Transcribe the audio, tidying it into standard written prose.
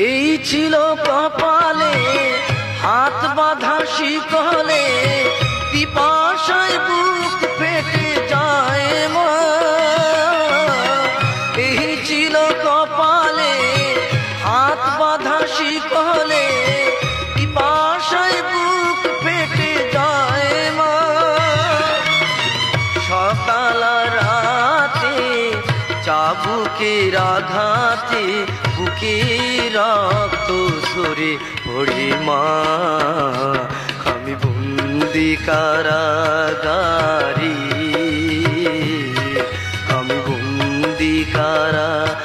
এই ছিল কপালে হাত বাঁধা শিকলে, পিপাসায় বুক ফেটে যায় মা। এই ছিল কপালে হাত বাঁধা শিকলে, পিপাসায় বুক ফেটে যায় মা। সকাল রাতে চাবুকের আঘাতে বুকে রক্ত ঝরে পড়ে মা। আমি বন্দি কারাগারে, আমি বন্দি কারাগারে।